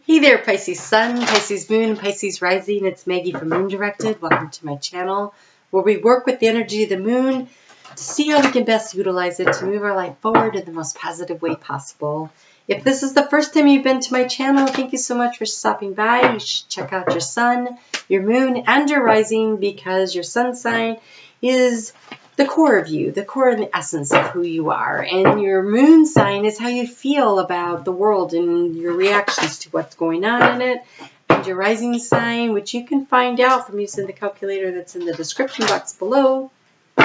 Hey there, Pisces Sun, Pisces Moon, Pisces Rising. It's Maggie from Moon Directed. Welcome to my channel where we work with the energy of the moon to see how we can best utilize it to move our life forward in the most positive way possible. If this is the first time you've been to my channel, thank you so much for stopping by. You should check out your sun, your moon, and your rising because your sun sign is the core of you, the core and the essence of who you are. And your moon sign is how you feel about the world and your reactions to what's going on in it. And your rising sign, which you can find out from using the calculator that's in the description box below,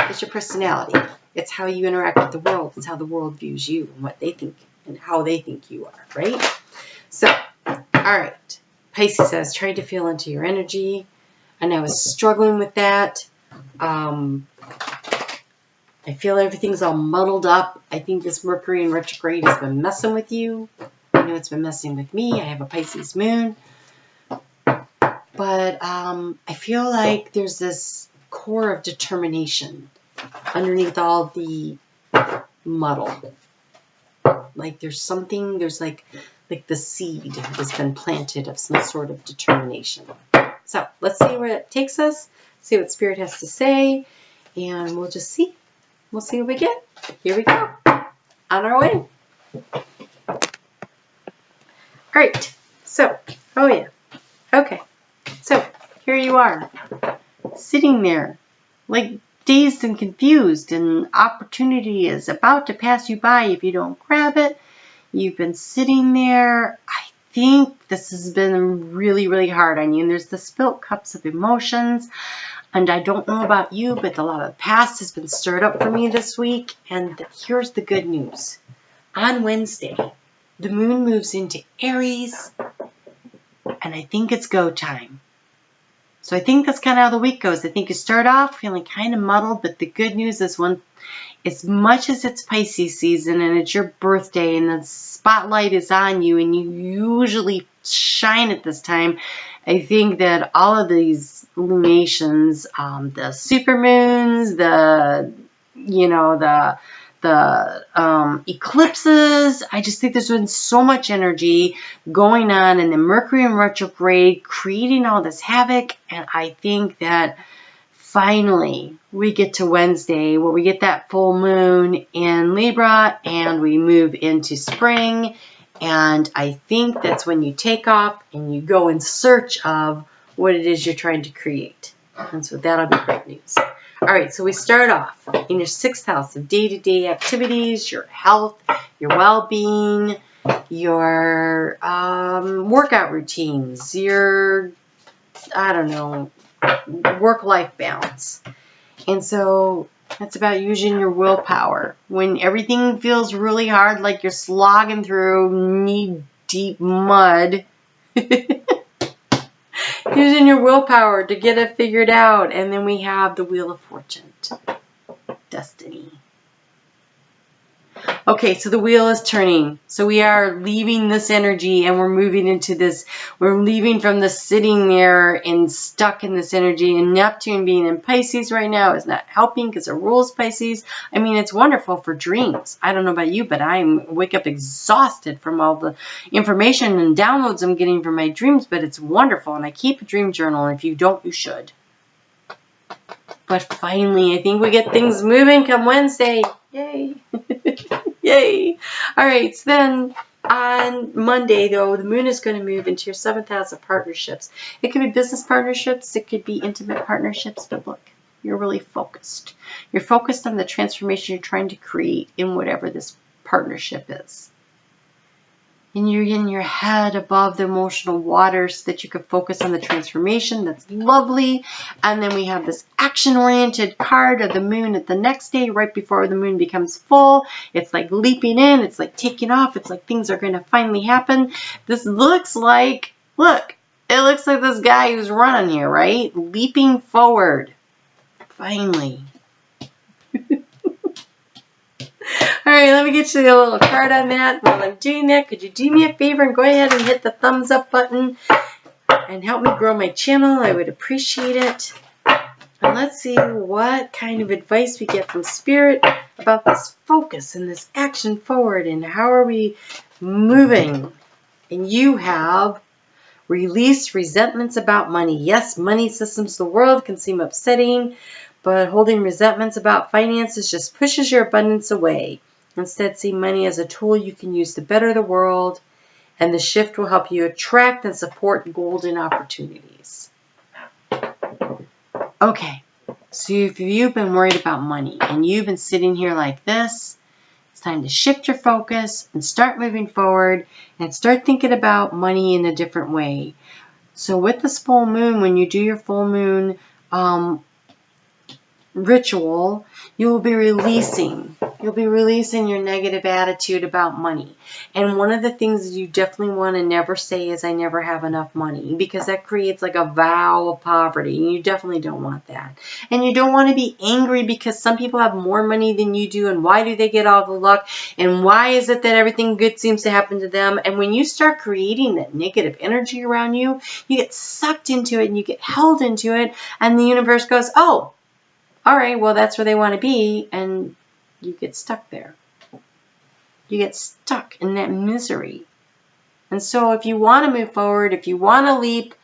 is your personality. It's how you interact with the world. It's how the world views you and what they think and how they think you are, right? So, all right. Pisces says, try to feel into your energy. And I was struggling with that. I feel everything's all muddled up. I think this Mercury in retrograde has been messing with you. I know it's been messing with me. I have a Pisces moon. But I feel like there's this core of determination underneath all the muddle. Like there's something, there's like the seed has been planted of some sort of determination. So let's see where it takes us, see what Spirit has to say, and we'll just see. We'll see what we get. Here we go. On our way. All right. So, oh yeah. Okay. So, here you are. Sitting there, like dazed and confused, and opportunity is about to pass you by if you don't grab it. You've been sitting there. I think this has been really, really hard on you, and there's the spilt cups of emotions. And I don't know about you, but a lot of the past has been stirred up for me this week. And here's the good news. On Wednesday, the moon moves into Aries, and I think it's go time. So I think that's kind of how the week goes. I think you start off feeling kind of muddled, but the good news is as much as it's Pisces season and it's your birthday and the spotlight is on you and you usually shine at this time, I think that all of these lunations, the supermoons, the eclipses, I just think there's been so much energy going on in the Mercury in retrograde, creating all this havoc, and I think that finally we get to Wednesday where we get that full moon in Libra and we move into spring. And I think that's when you take off and you go in search of what it is you're trying to create. And so that'll be great news. All right, so we start off in your 6th house of day-to-day activities, your health, your well-being, your workout routines, your, I don't know, work-life balance. And so that's about using your willpower. When everything feels really hard, like you're slogging through knee-deep mud, using your willpower to get it figured out. And then we have the Wheel of Fortune, destiny. Okay, so the wheel is turning. So we are leaving this energy and we're moving into this. We're leaving from the sitting there and stuck in this energy. And Neptune being in Pisces right now is not helping because it rules Pisces. I mean, it's wonderful for dreams. I don't know about you, but I wake up exhausted from all the information and downloads I'm getting from my dreams. But it's wonderful. And I keep a dream journal. And if you don't, you should. But finally, I think we get things moving come Wednesday. Yay. Yay. All right, so then on Monday, though, the moon is going to move into your 7th house of partnerships. It could be business partnerships. It could be intimate partnerships. But look, you're really focused. You're focused on the transformation you're trying to create in whatever this partnership is. And you're in your head above the emotional water so that you can focus on the transformation. That's lovely. And then we have this action-oriented card of the moon at the next day, right before the moon becomes full. It's like leaping in. It's like taking off. It's like things are going to finally happen. This looks like, look, it looks like this guy who's running here, right? Leaping forward. Finally. All right, let me get you a little card on that. While I'm doing that, could you do me a favor and go ahead and hit the thumbs up button and help me grow my channel? I would appreciate it. And let's see what kind of advice we get from Spirit about this focus and this action forward and how are we moving And you have release resentments about money. Yes, money systems of the world can seem upsetting, but holding resentments about finances just pushes your abundance away. Instead, see money as a tool you can use to better the world, and the shift will help you attract and support golden opportunities. Okay, so if you've been worried about money and you've been sitting here like this, it's time to shift your focus and start moving forward and start thinking about money in a different way. So with this full moon, when you do your full moon ritual, you will be releasing. You'll be releasing your negative attitude about money. And one of the things you definitely want to never say is, I never have enough money, because that creates like a vow of poverty. And you definitely don't want that. And you don't want to be angry because some people have more money than you do. And why do they get all the luck? And why is it that everything good seems to happen to them? And when you start creating that negative energy around you, you get sucked into it and you get held into it. And the universe goes, oh, all right, well, that's where they want to be, and you get stuck there. You get stuck in that misery. And so if you want to move forward, if you want to leap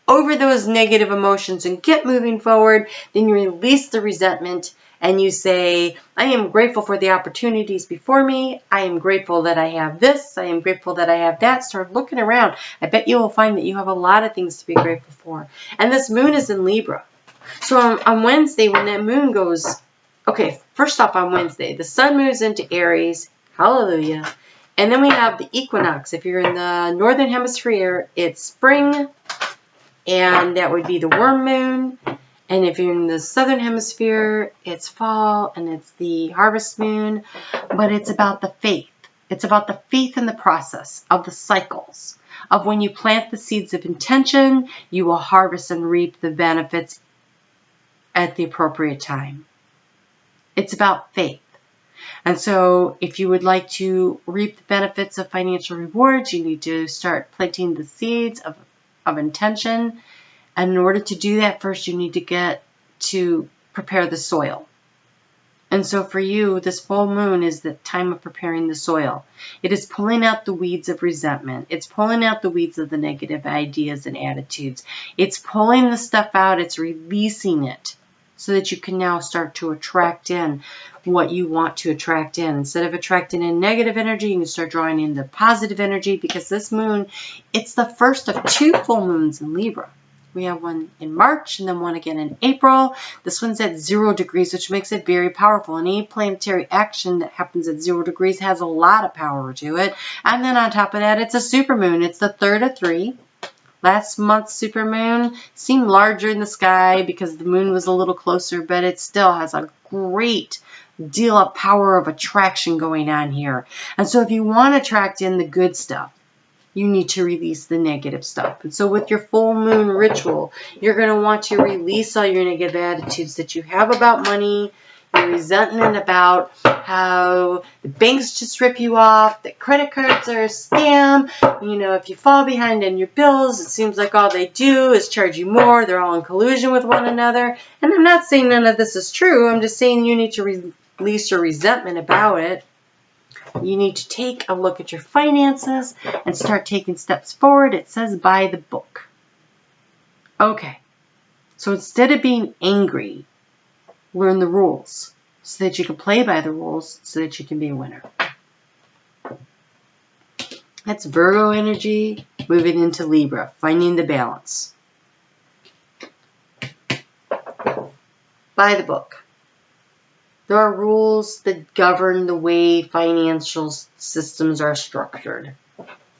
over those negative emotions and get moving forward, then you release the resentment and you say, I am grateful for the opportunities before me. I am grateful that I have this. I am grateful that I have that. Start looking around. I bet you will find that you have a lot of things to be grateful for. And this moon is in Libra. So on Wednesday, when that moon goes, okay, first off on Wednesday, the sun moves into Aries, hallelujah, and then we have the equinox. If you're in the northern hemisphere, it's spring, and that would be the worm moon, and if you're in the southern hemisphere, it's fall, and it's the harvest moon, but it's about the faith. It's about the faith in the process of the cycles, of when you plant the seeds of intention, you will harvest and reap the benefits at the appropriate time. It's about faith. And so if you would like to reap the benefits of financial rewards, you need to start planting the seeds of intention. And in order to do that, first you need to get to prepare the soil. And so for you, this full moon is the time of preparing the soil. It is pulling out the weeds of resentment. It's pulling out the weeds of the negative ideas and attitudes. It's pulling the stuff out. It's releasing it, so that you can now start to attract in what you want to attract in. Instead of attracting in negative energy, you can start drawing in the positive energy, because this moon, it's the first of 2 full moons in Libra. We have one in March and then one again in April. This one's at 0 degrees, which makes it very powerful. And any planetary action that happens at 0 degrees has a lot of power to it. And then on top of that, it's a supermoon. It's the 3rd of 3. Last month's supermoon seemed larger in the sky because the moon was a little closer, but it still has a great deal of power of attraction going on here. And so if you want to attract in the good stuff, you need to release the negative stuff. And so with your full moon ritual, you're going to want to release all your negative attitudes that you have about money, your resentment about how the banks just rip you off, that credit cards are a scam. You know, if you fall behind on your bills, it seems like all they do is charge you more. They're all in collusion with one another. And I'm not saying none of this is true. I'm just saying you need to release your resentment about it. You need to take a look at your finances and start taking steps forward. It says by the book. Okay, so instead of being angry, learn the rules so that you can play by the rules so that you can be a winner. That's Virgo energy moving into Libra, finding the balance. By the book. There are rules that govern the way financial systems are structured.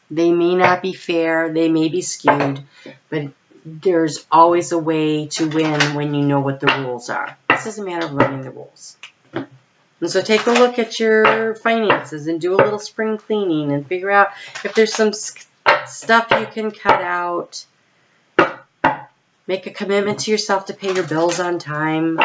They may not be fair, they may be skewed, but there's always a way to win when you know what the rules are. This is a matter of learning the rules. And so take a look at your finances and do a little spring cleaning and figure out if there's some stuff you can cut out. Make a commitment to yourself to pay your bills on time,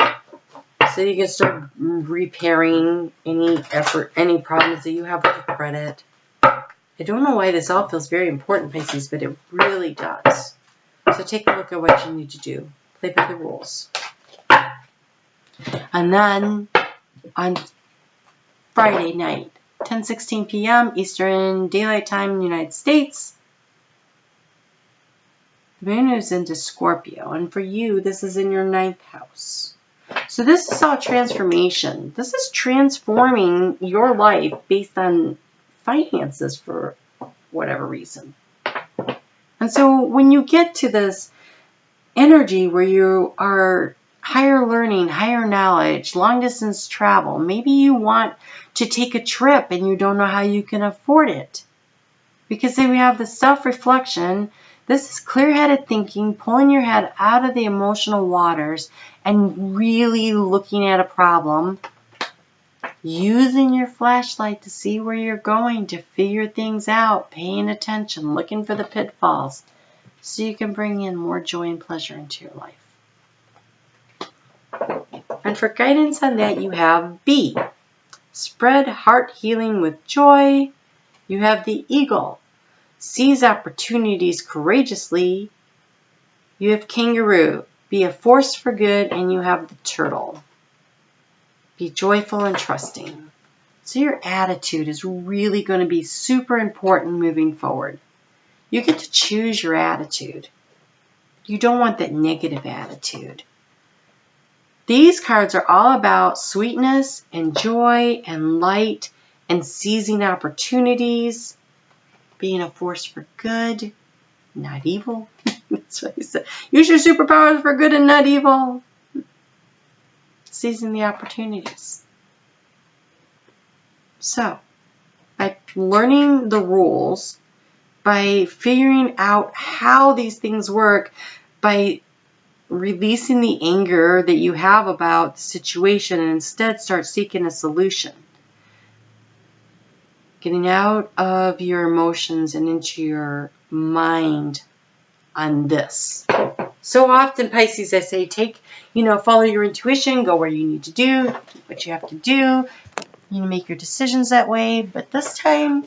so you can start repairing any problems that you have with your credit. I don't know why this all feels very important, Pisces, but it really does. So take a look at what you need to do. Play by the rules. And then on Friday night, 10:16 p.m. Eastern Daylight Time in the United States, The moon is into Scorpio, and for you, this is in your 9th house. So this is all transformation. This is transforming your life based on finances for whatever reason. And so when you get to this energy where you are higher learning, higher knowledge, long distance travel, maybe you want to take a trip and you don't know how you can afford it. Because then we have the self-reflection. This is clear-headed thinking, pulling your head out of the emotional waters and really looking at a problem, using your flashlight to see where you're going, to figure things out, paying attention, looking for the pitfalls, so you can bring in more joy and pleasure into your life. And for guidance on that, you have B. Spread heart healing with joy. You have the eagle. Seize opportunities courageously. You have kangaroo. Be a force for good. And you have the turtle. Be joyful and trusting. So your attitude is really going to be super important moving forward. You get to choose your attitude. You don't want that negative attitude. These cards are all about sweetness and joy and light and seizing opportunities, being a force for good, not evil. That's what he said. Use your superpowers for good and not evil. Seizing the opportunities. So, by learning the rules, by figuring out how these things work, by releasing the anger that you have about the situation and instead start seeking a solution. Getting out of your emotions and into your mind on this. So often, Pisces, I say, follow your intuition, go where you need to do, what you have to do. You make your decisions that way. But this time,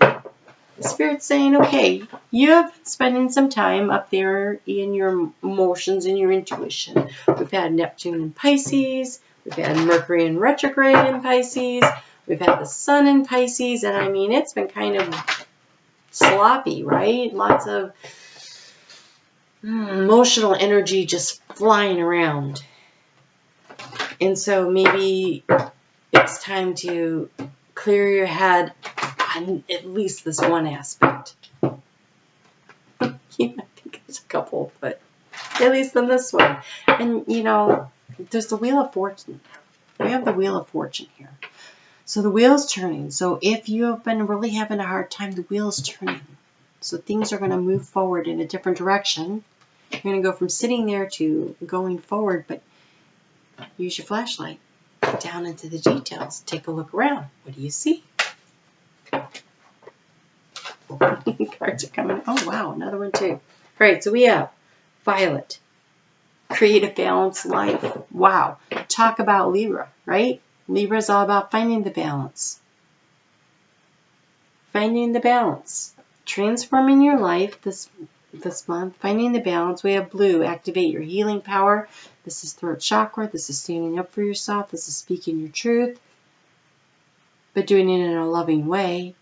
Spirit's saying, okay, you have been spending some time up there in your emotions and your intuition. We've had Neptune in Pisces. We've had Mercury in retrograde in Pisces. We've had the Sun in Pisces. And I mean, it's been kind of sloppy, right? Lots of emotional energy just flying around. And so maybe it's time to clear your head on at least this one aspect. I think there's a couple, but at least on this one. And, there's the Wheel of Fortune. We have the Wheel of Fortune here. So the wheel's turning. So if you have been really having a hard time, the wheel's turning. So things are going to move forward in a different direction. You're going to go from sitting there to going forward, but use your flashlight. Get down into the details. Take a look around. What do you see? Cards are coming. Oh, wow. Another one, too. All right. So we have Violet. Create a balanced life. Wow. Talk about Libra, right? Libra is all about finding the balance. Finding the balance. Transforming your life this month. Finding the balance. We have Blue. Activate your healing power. This is throat chakra. This is standing up for yourself. This is speaking your truth. But doing it in a loving way.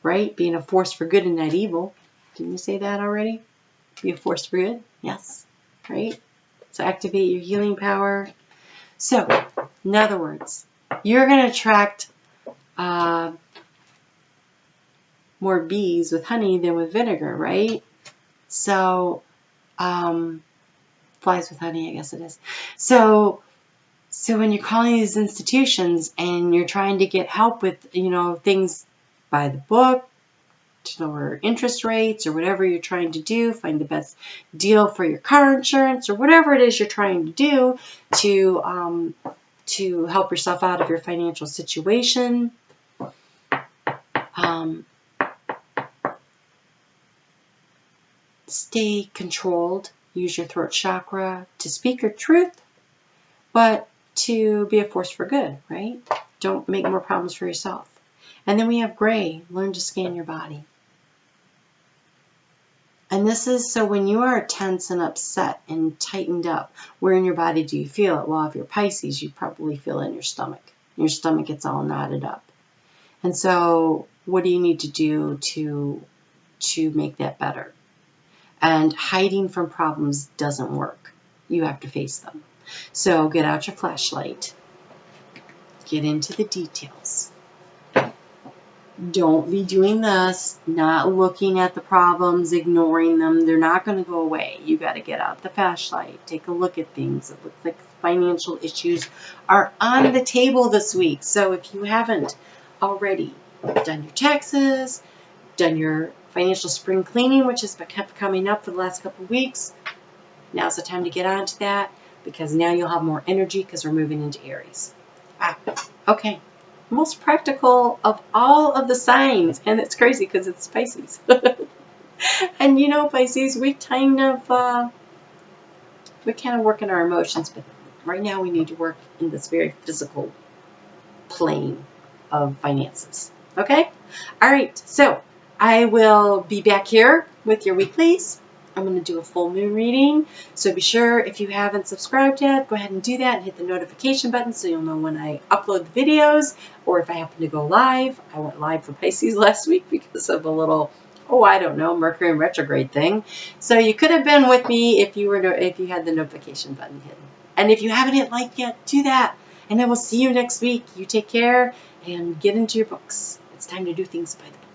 Right? Being a force for good and not evil. Didn't you say that already? Be a force for good? Yes. Right? So activate your healing power. So, in other words, you're going to attract more bees with honey than with vinegar, right? So, flies with honey, I guess it is. So when you're calling these institutions and you're trying to get help with, things by the book, to lower interest rates or whatever you're trying to do, find the best deal for your car insurance or whatever it is you're trying to do to help yourself out of your financial situation. Stay controlled. Use your throat chakra to speak your truth, but to be a force for good, right? Don't make more problems for yourself. And then we have Gray. Learn to scan your body. And this is so when you are tense and upset and tightened up, where in your body do you feel it? Well, if you're Pisces, you probably feel it in your stomach. Your stomach gets all knotted up. And so what do you need to do to make that better? And hiding from problems doesn't work. You have to face them. So get out your flashlight. Get into the details. Don't be doing this, not looking at the problems, ignoring them. They're not going to go away. You got to get out the flashlight, take a look at things. It looks like financial issues are on the table this week. So if you haven't already done your taxes, done your financial spring cleaning, which has kept coming up for the last couple of weeks, now's the time to get onto that, because now you'll have more energy because we're moving into Aries. Okay. Most practical of all of the signs, and it's crazy because it's Pisces. And you know, Pisces, we kind of work in our emotions, but right now we need to work in this very physical plane of finances. Okay? All right, so I will be back here with your weeklies. I'm going to do a full moon reading, so be sure, if you haven't subscribed yet, go ahead and do that and hit the notification button so you'll know when I upload the videos, or if I happen to go live. I went live for Pisces last week because of a little, I don't know, Mercury in retrograde thing. So you could have been with me if you had the notification button hidden. And if you haven't hit like yet, do that. And I will see you next week. You take care and get into your books. It's time to do things by the book.